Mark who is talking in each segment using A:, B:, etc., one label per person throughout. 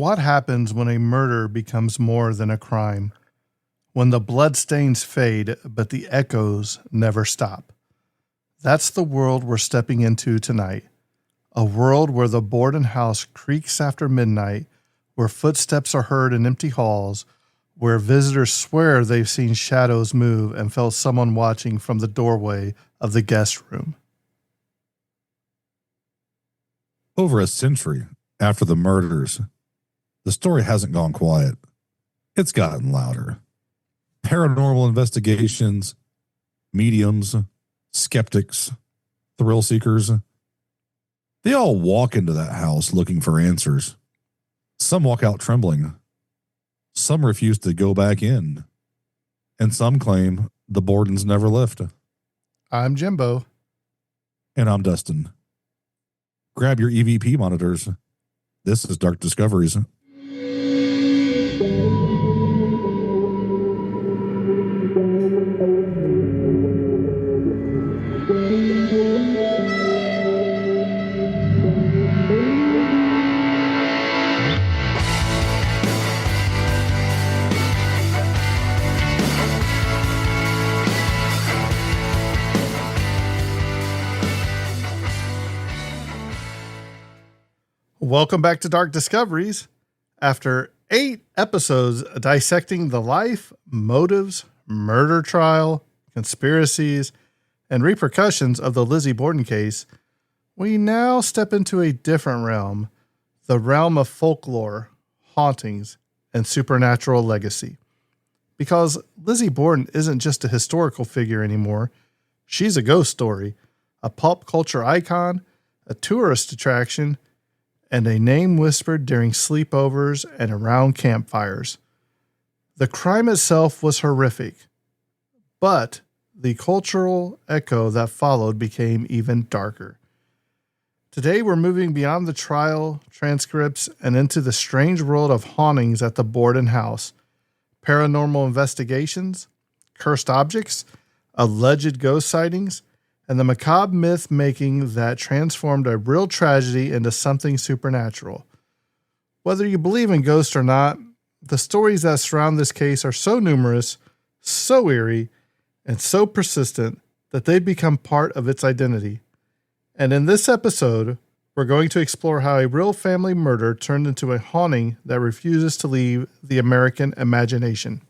A: What happens when a murder becomes more than a crime? When the bloodstains fade, but the echoes never stop. That's the world we're stepping into tonight. A world where the Borden house creaks after midnight, where footsteps are heard in empty halls, where visitors swear they've seen shadows move and felt someone watching from the doorway of the guest room.
B: Over a century after the murders, the story hasn't gone quiet. It's gotten louder. Paranormal investigations, mediums, skeptics, thrill seekers, they all walk into that house looking for answers. Some walk out trembling. Some refuse to go back in. And some claim the Bordens never left.
A: I'm Jimbo.
B: And I'm Dustin. Grab your EVP monitors. This is Dark Discoveries.
A: Welcome back to Dark Discoveries. After 8 episodes dissecting the life, motives, murder trial, conspiracies, and repercussions of the Lizzie Borden case, we now step into a different realm, the realm of folklore, hauntings, and supernatural legacy. Because Lizzie Borden isn't just a historical figure anymore, she's a ghost story, a pop culture icon, a tourist attraction, and a name whispered during sleepovers and around campfires. The crime itself was horrific, but the cultural echo that followed became even darker. Today we're moving beyond the trial transcripts and into the strange world of hauntings at the Borden house, paranormal investigations, cursed objects, alleged ghost sightings, and the macabre myth-making that transformed a real tragedy into something supernatural. Whether you believe in ghosts or not, the stories that surround this case are so numerous, so eerie, and so persistent that they've become part of its identity. And in this episode, we're going to explore how a real family murder turned into a haunting that refuses to leave the American imagination.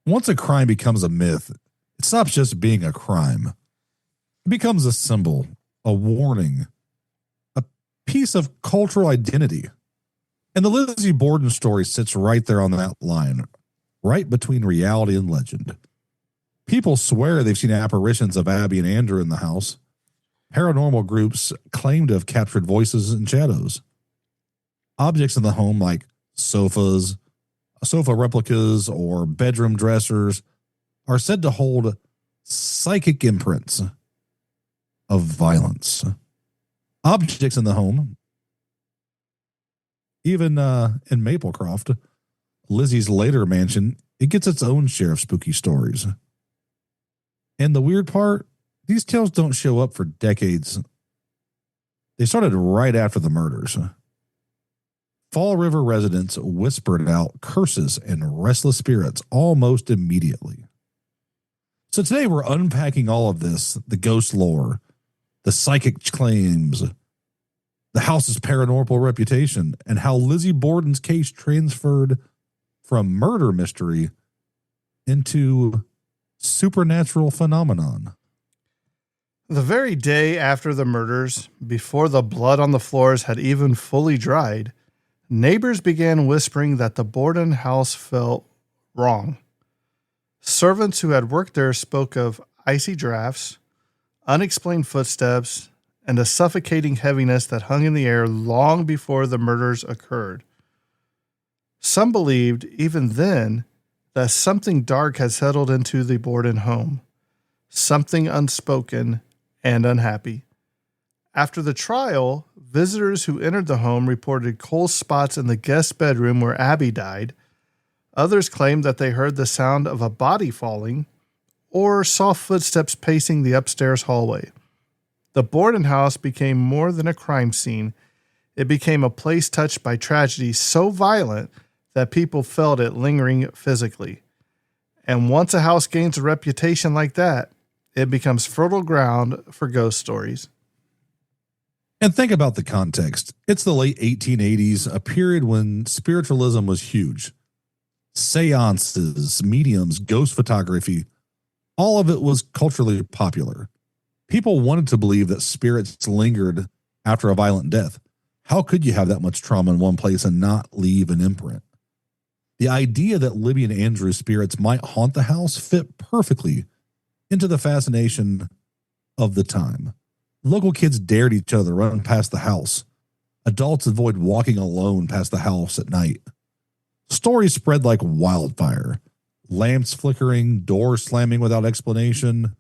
B: Once a crime becomes a myth, it stops just being a crime. It becomes a symbol, a warning, a piece of cultural identity. And the Lizzie Borden story sits right there on that line, right between reality and legend. People swear they've seen apparitions of Abby and Andrew in the house. Paranormal groups claim to have captured voices and shadows. Objects in the home like sofas, sofa replicas, or bedroom dressers are said to hold psychic imprints of violence. Objects in the home, even in Maplecroft, Lizzie's later mansion, it gets its own share of spooky stories. And the weird part, these tales don't show up for decades. They started right after the murders. Fall River residents whispered out curses and restless spirits almost immediately. So today we're unpacking all of this, the ghost lore, the psychic claims, the house's paranormal reputation, and how Lizzie Borden's case transferred from murder mystery into supernatural phenomenon.
A: The very day after the murders, before the blood on the floors had even fully dried, neighbors began whispering that the Borden house felt wrong. Servants who had worked there spoke of icy drafts, unexplained footsteps, and a suffocating heaviness that hung in the air long before the murders occurred. Some believed, even then, that something dark had settled into the Borden home, something unspoken and unhappy. After the trial, visitors who entered the home reported cold spots in the guest bedroom where Abby died. Others claimed that they heard the sound of a body falling or saw footsteps pacing the upstairs hallway. The Borden house became more than a crime scene. It became a place touched by tragedy so violent that people felt it lingering physically. And once a house gains a reputation like that, it becomes fertile ground for ghost stories.
B: And think about the context. It's the late 1880s, a period when spiritualism was huge. Seances, mediums, ghost photography, all of it was culturally popular. People wanted to believe that spirits lingered after a violent death. How could you have that much trauma in one place and not leave an imprint? The idea that Libby and Andrew's spirits might haunt the house fit perfectly into the fascination of the time. Local kids dared each other run past the house. Adults avoid walking alone past the house at night. Stories spread like wildfire. Lamps flickering, doors slamming without explanation.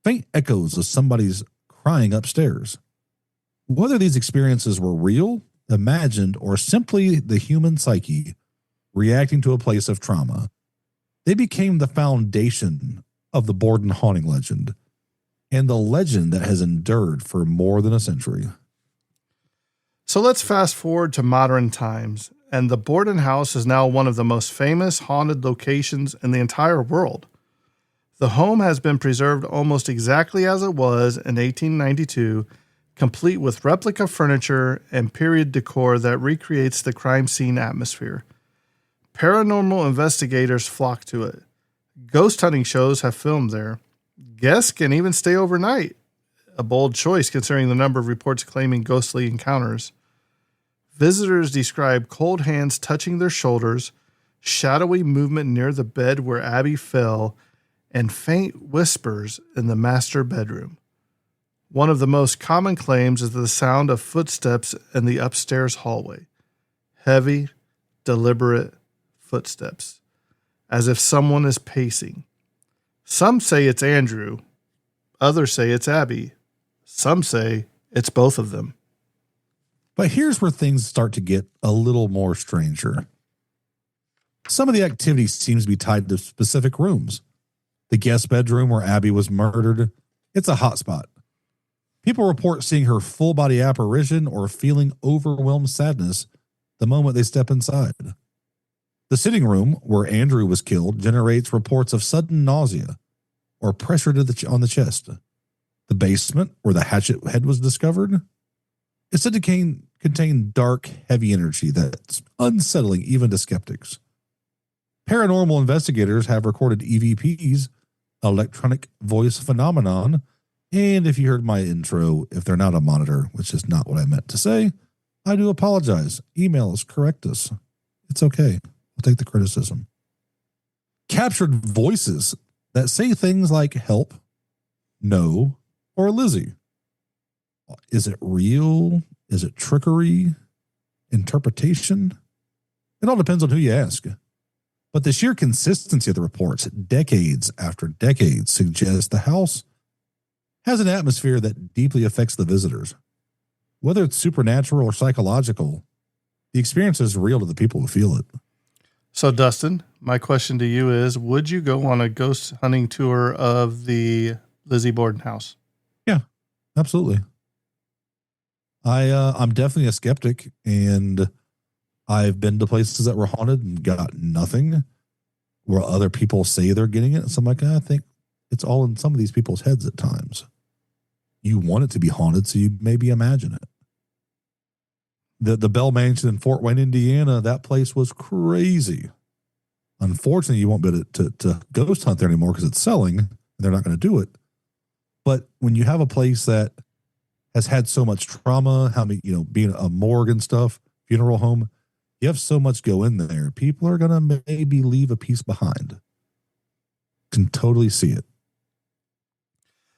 B: Faint echoes of somebody's crying upstairs. Whether these experiences were real, imagined, or simply the human psyche reacting to a place of trauma, they became the foundation of the Borden haunting legend and the legend that has endured for more than a century.
A: So let's fast forward to modern times, and the Borden house is now one of the most famous haunted locations in the entire world. The home has been preserved almost exactly as it was in 1892, complete with replica furniture and period decor that recreates the crime scene atmosphere. Paranormal investigators flock to it. Ghost hunting shows have filmed there. Guests can even stay overnight, a bold choice considering the number of reports claiming ghostly encounters. Visitors describe cold hands touching their shoulders, shadowy movement near the bed where Abby fell, and faint whispers in the master bedroom. One of the most common claims is the sound of footsteps in the upstairs hallway. Heavy, deliberate footsteps, as if someone is pacing. Some say it's Andrew. Others say it's Abby. Some say it's both of them.
B: But here's where things start to get a little more stranger. Some of the activity seems to be tied to specific rooms. The guest bedroom where Abby was murdered, it's a hot spot. People report seeing her full body apparition or feeling overwhelmed sadness the moment they step inside. The sitting room where Andrew was killed generates reports of sudden nausea or pressure to on the chest. The basement where the hatchet head was discovered is said to contain dark, heavy energy that's unsettling even to skeptics. Paranormal investigators have recorded EVPs, electronic voice phenomenon, and if you heard my intro, if they're not a monitor, which is not what I meant to say, I do apologize. Email us, correct us. It's okay. I'll take the criticism. Captured voices that say things like help, no, or Lizzie. Is it real? Is it trickery? Interpretation? It all depends on who you ask. But the sheer consistency of the reports, decades after decades, suggests the house has an atmosphere that deeply affects the visitors. Whether it's supernatural or psychological, the experience is real to the people who feel it.
A: So, Dustin, my question to you is, would you go on a ghost hunting tour of the Lizzie Borden house?
B: Yeah, absolutely. I'm definitely a skeptic, and I've been to places that were haunted and got nothing, where other people say they're getting it. So I'm like, I think it's all in some of these people's heads at times. You want it to be haunted, so you maybe imagine it. The Bell Mansion in Fort Wayne, Indiana, that place was crazy. Unfortunately, you won't be able to ghost hunt there anymore because it's selling, and they're not going to do it. But when you have a place that has had so much trauma, being a morgue and stuff, funeral home, you have so much go in there. People are going to maybe leave a piece behind. Can totally see it.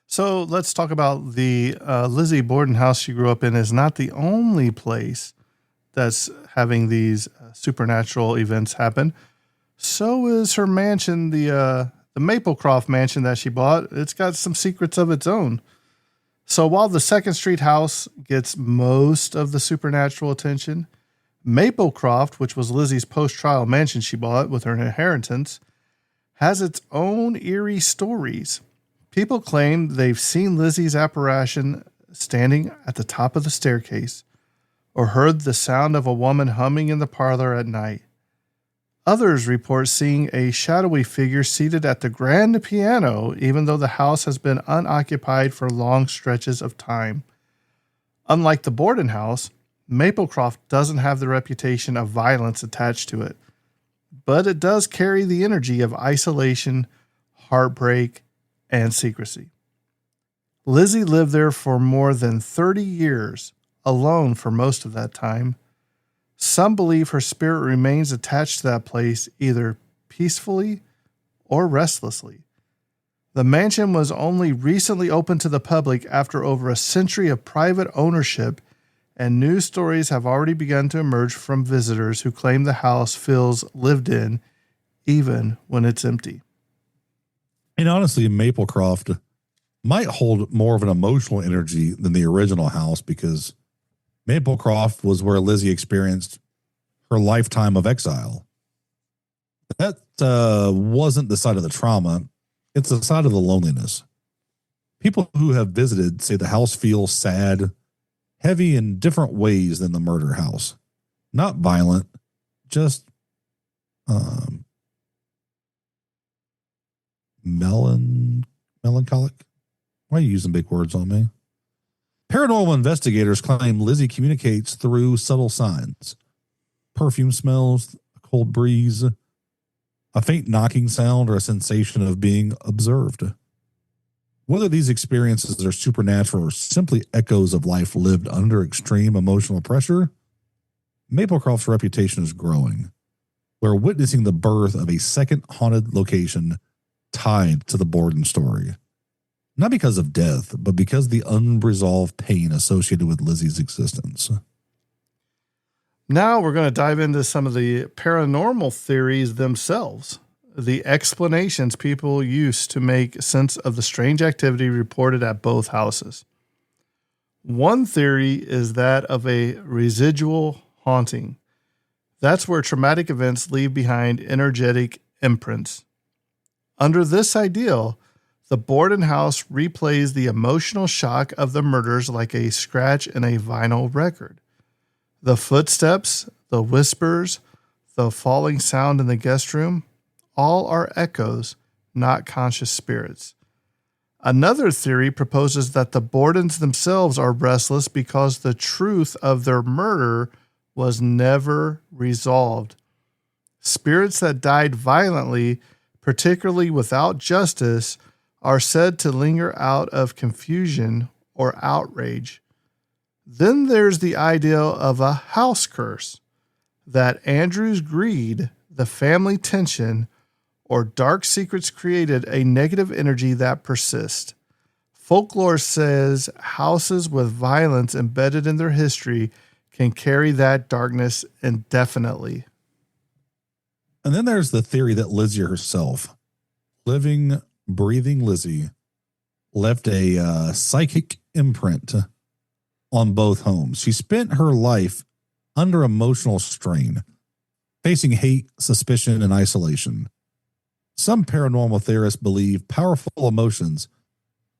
A: So let's talk about the Lizzie Borden house she grew up in is not the only place that's having these supernatural events happen. So is her mansion, the Maplecroft mansion that she bought. It's got some secrets of its own. So while the Second Street house gets most of the supernatural attention, Maplecroft, which was Lizzie's post-trial mansion she bought with her inheritance, has its own eerie stories. People claim they've seen Lizzie's apparition standing at the top of the staircase, or heard the sound of a woman humming in the parlor at night. Others report seeing a shadowy figure seated at the grand piano, even though the house has been unoccupied for long stretches of time. Unlike the Borden house, Maplecroft doesn't have the reputation of violence attached to it, but it does carry the energy of isolation, heartbreak, and secrecy. Lizzie lived there for more than 30 years, alone for most of that time. Some believe her spirit remains attached to that place either peacefully or restlessly. The mansion was only recently opened to the public after over a century of private ownership, and news stories have already begun to emerge from visitors who claim the house feels lived in even when it's empty.
B: And honestly, Maplecroft might hold more of an emotional energy than the original house because Maplecroft was where Lizzie experienced her lifetime of exile. That wasn't the side of the trauma. It's the side of the loneliness. People who have visited say the house feels sad, heavy in different ways than the murder house. Not violent, just melancholic. Why are you using big words on me? Paranormal investigators claim Lizzie communicates through subtle signs. Perfume smells, a cold breeze, a faint knocking sound, or a sensation of being observed. Whether these experiences are supernatural or simply echoes of life lived under extreme emotional pressure, Maplecroft's reputation is growing. We're witnessing the birth of a second haunted location tied to the Borden story. Not because of death, but because of the unresolved pain associated with Lizzie's existence.
A: Now we're going to dive into some of the paranormal theories themselves, the explanations people use to make sense of the strange activity reported at both houses. One theory is that of a residual haunting. That's where traumatic events leave behind energetic imprints. Under this ideal, the Borden house replays the emotional shock of the murders like a scratch in a vinyl record. The footsteps, the whispers, the falling sound in the guest room, all are echoes, not conscious spirits. Another theory proposes that the Bordens themselves are restless because the truth of their murder was never resolved. Spirits that died violently, particularly without justice, are said to linger out of confusion or outrage. Then there's the idea of a house curse, that Andrew's greed, the family tension, or dark secrets created a negative energy that persists. Folklore says houses with violence embedded in their history can carry that darkness indefinitely.
B: And then there's the theory that Lizzie herself, living, breathing Lizzie, left a psychic imprint on both homes. She spent her life under emotional strain, facing hate, suspicion, and isolation. Some paranormal theorists believe powerful emotions,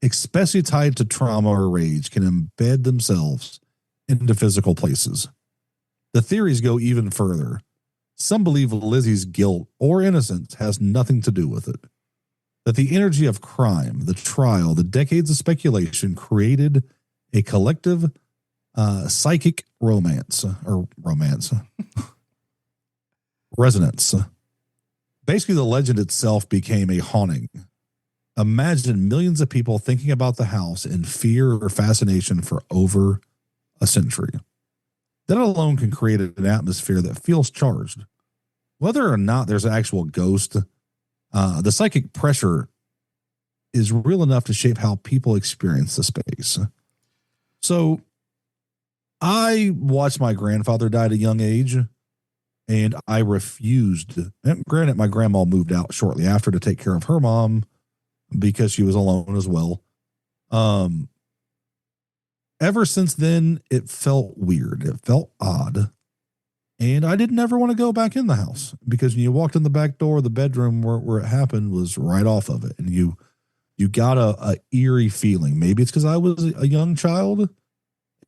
B: especially tied to trauma or rage, can embed themselves into physical places. The theories go even further. Some believe Lizzie's guilt or innocence has nothing to do with it. That the energy of crime, the trial, the decades of speculation created a collective psychic resonance. Basically, the legend itself became a haunting. Imagine millions of people thinking about the house in fear or fascination for over a century. That alone can create an atmosphere that feels charged. Whether or not there's an actual ghost, the psychic pressure is real enough to shape how people experience the space. So I watched my grandfather die at a young age, and I refused. And granted, my grandma moved out shortly after to take care of her mom because she was alone as well. Ever since then, it felt weird. It felt odd. And I didn't ever want to go back in the house because when you walked in the back door, the bedroom where it happened was right off of it. And you got a eerie feeling. Maybe it's because I was a young child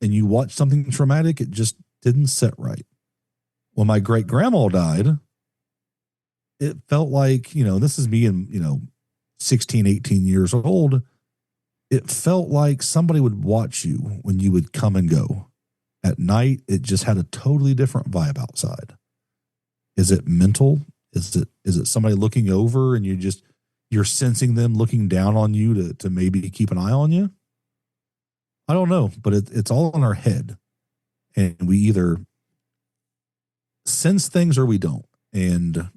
B: and you watched something traumatic. It just didn't sit right. When my great grandma died, it felt like, this is me in, 16, 18 years old. It felt like somebody would watch you when you would come and go. At night, it just had a totally different vibe outside. Is it mental? Is it somebody looking over and you're sensing them looking down on you to maybe keep an eye on you? I don't know, but it's all in our head. And we either sense things or we don't. And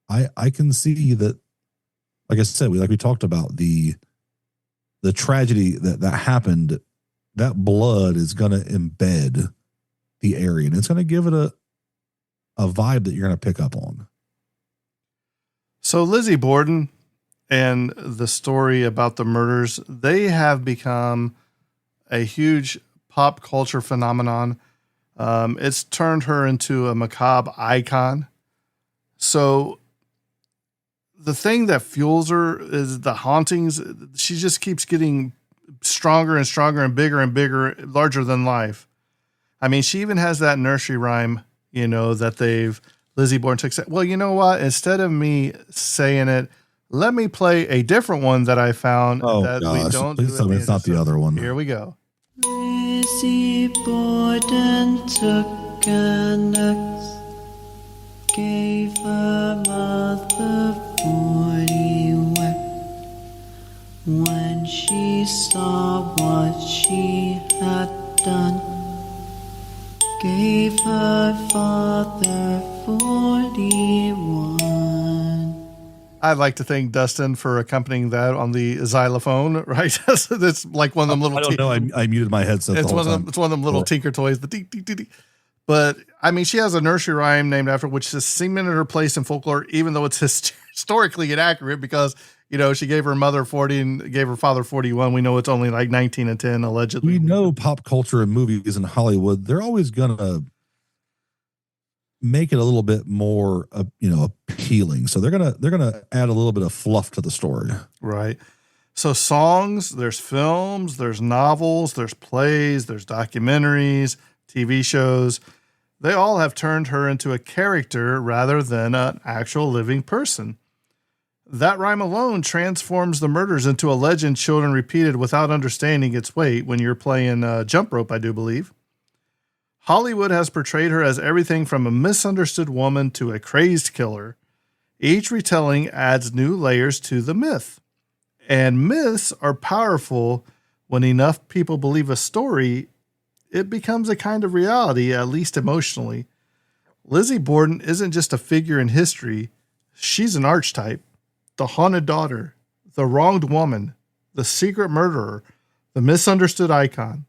B: I can see that, like I said, we talked about the tragedy that happened. That blood is going to embed the area, and it's going to give it a vibe that you're going to pick up on.
A: So Lizzie Borden and the story about the murders, they have become a huge pop culture phenomenon. It's turned her into a macabre icon. So the thing that fuels her is the hauntings. She just keeps getting stronger and stronger and bigger, larger than life. I mean, she even has that nursery rhyme, that Lizzie Borden took. Well, you know what? Instead of me saying it, let me play a different one that I found that
B: gosh.
A: we don't
B: Please
A: do.
B: tell me it's not the other one.
A: Here we go.
C: Lizzie Borden took an axe, gave her mother 40 whack. When she saw what she had done, gave her father 41.
A: I'd like to thank Dustin for accompanying that on the xylophone, right? That's like one of them little.
B: I don't know. I muted my headset.
A: It's one of them little tinker toys. The dee, dee, dee, dee. But I mean, she has a nursery rhyme named after, which is cemented her place in folklore, even though it's historically inaccurate because she gave her mother 40 and gave her father 41. We know it's only like 19 and 10 allegedly.
B: We know pop culture and movies in Hollywood, they're always gonna make it a little bit more, appealing. So they're gonna add a little bit of fluff to the story,
A: right? So songs, there's films, there's novels, there's plays, there's documentaries, TV shows. They all have turned her into a character rather than an actual living person. That rhyme alone transforms the murders into a legend children repeated without understanding its weight when you're playing jump rope, I do believe. Hollywood has portrayed her as everything from a misunderstood woman to a crazed killer. Each retelling adds new layers to the myth. And myths are powerful when enough people believe a story, it becomes a kind of reality, at least emotionally. Lizzie Borden isn't just a figure in history. She's an archetype. The haunted daughter, the wronged woman, the secret murderer, the misunderstood icon.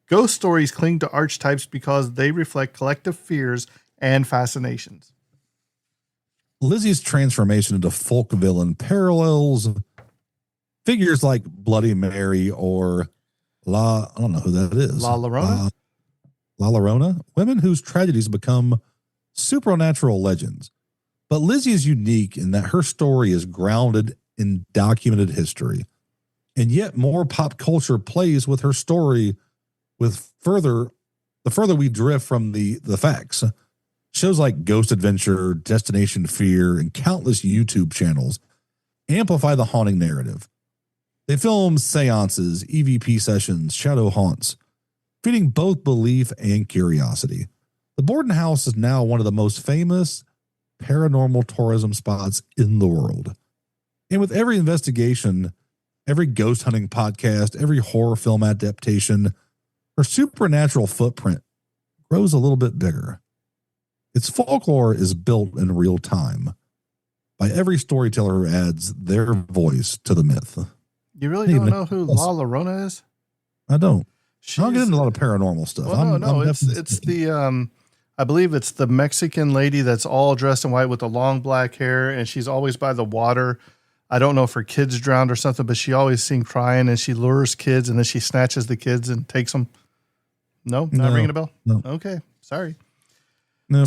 A: Ghost stories cling to archetypes because they reflect collective fears and fascinations.
B: Lizzie's transformation into folk villain parallels figures like Bloody Mary or I don't know who that is.
A: La Llorona?
B: La Llorona, women whose tragedies become supernatural legends. But Lizzie is unique in that her story is grounded in documented history. And yet more pop culture plays with her story the further we drift from the facts. Shows like Ghost Adventure, Destination Fear, and countless YouTube channels amplify the haunting narrative. They film seances, EVP sessions, shadow haunts, feeding both belief and curiosity. The Borden House is now one of the most famous paranormal tourism spots in the world. And with every investigation, every ghost hunting podcast, every horror film adaptation, her supernatural footprint grows a little bit bigger. Its folklore is built in real time by every storyteller who adds their voice to the myth.
A: You really don't know who La Llorona is?
B: I don't. I don't get into a lot of paranormal stuff.
A: Well, it's the I believe it's the Mexican lady that's all dressed in white with the long black hair, and she's always by the water. I don't know if her kids drowned or something, but she always seen crying, and she lures kids, and then she snatches the kids and takes them. No, not ringing a bell.
B: No.
A: Okay, sorry.
B: No.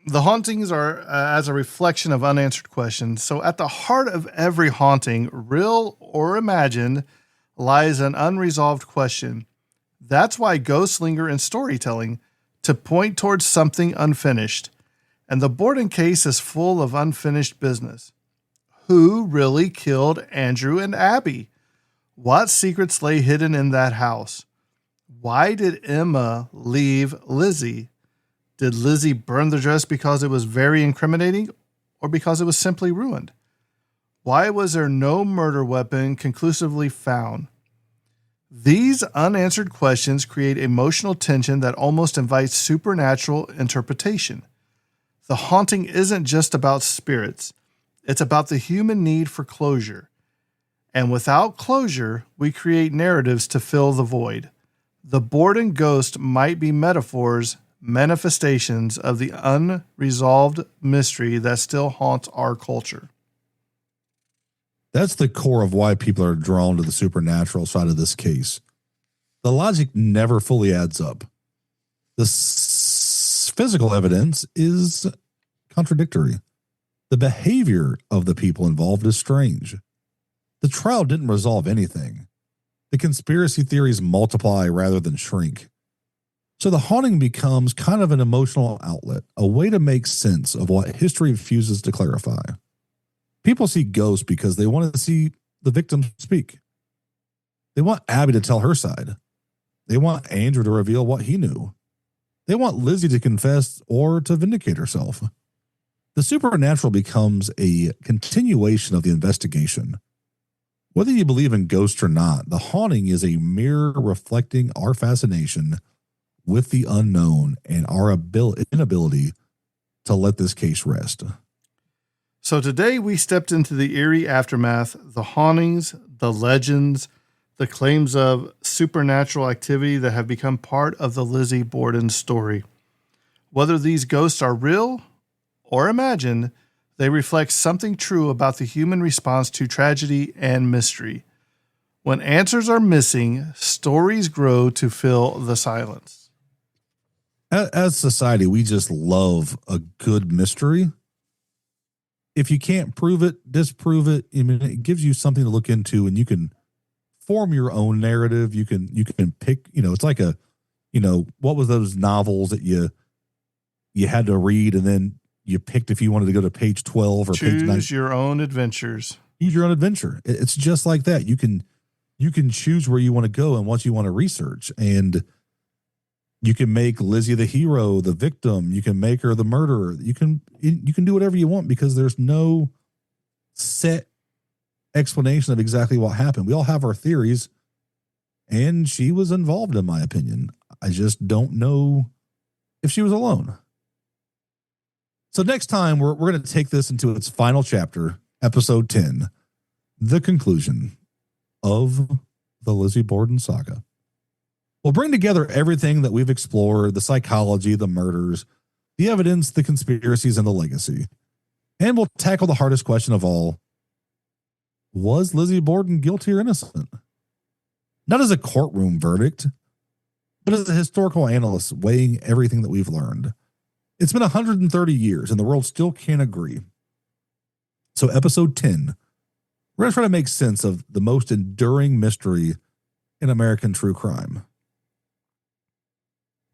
A: The hauntings are as a reflection of unanswered questions. So at the heart of every haunting, real or imagined, lies an unresolved question. That's why ghosts linger in storytelling, to point towards something unfinished. And the Borden case is full of unfinished business. Who really killed Andrew and Abby? What secrets lay hidden in that house? Why did Emma leave Lizzie? Did Lizzie burn the dress because it was very incriminating, or because it was simply ruined? Why was there no murder weapon conclusively found? These unanswered questions create emotional tension that almost invites supernatural interpretation. The haunting isn't just about spirits. It's about the human need for closure. And without closure, we create narratives to fill the void. The Borden ghost might be metaphors, manifestations of the unresolved mystery that still haunts our culture.
B: That's the core of why people are drawn to the supernatural side of this case. The logic never fully adds up. The physical evidence is contradictory. The behavior of the people involved is strange. The trial didn't resolve anything. The conspiracy theories multiply rather than shrink. So the haunting becomes kind of an emotional outlet, a way to make sense of what history refuses to clarify. People see ghosts because they want to see the victim speak. They want Abby to tell her side. They want Andrew to reveal what he knew. They want Lizzie to confess or to vindicate herself. The supernatural becomes a continuation of the investigation. Whether you believe in ghosts or not, the haunting is a mirror reflecting our fascination with the unknown and our inability to let this case rest.
A: So today we stepped into the eerie aftermath, the hauntings, the legends, the claims of supernatural activity that have become part of the Lizzie Borden story. Whether these ghosts are real or imagined, they reflect something true about the human response to tragedy and mystery. When answers are missing, stories grow to fill the silence.
B: As society, we just love a good mystery. If you can't prove it, disprove it. I mean, it gives you something to look into, and you can form your own narrative. You can pick, it's like what was those novels that you had to read, and then you picked if you wanted to go to page 12 or page 9.
A: Choose your own adventures.
B: Choose your own adventure. It's just like that. You can choose where you want to go and what you want to research, and you can make Lizzie the hero, the victim. You can make her the murderer. You can do whatever you want because there's no set explanation of exactly what happened. We all have our theories, and she was involved, in my opinion. I just don't know if she was alone. So next time, we're going to take this into its final chapter, episode 10, the conclusion of the Lizzie Borden saga. We'll bring together everything that we've explored, the psychology, the murders, the evidence, the conspiracies, and the legacy. And we'll tackle the hardest question of all. Was Lizzie Borden guilty or innocent? Not as a courtroom verdict, but as a historical analyst weighing everything that we've learned. It's been 130 years and the world still can't agree. So episode 10, we're going to try to make sense of the most enduring mystery in American true crime.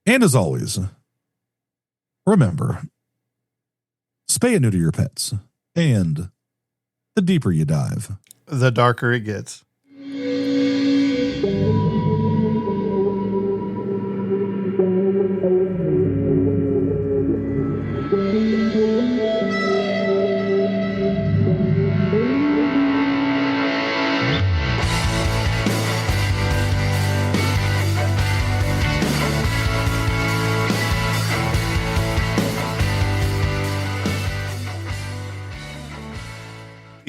B: And as always, remember, spay and neuter your pets, and the deeper you dive,
A: the darker it gets.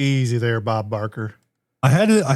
A: Easy there, Bob Barker.
B: I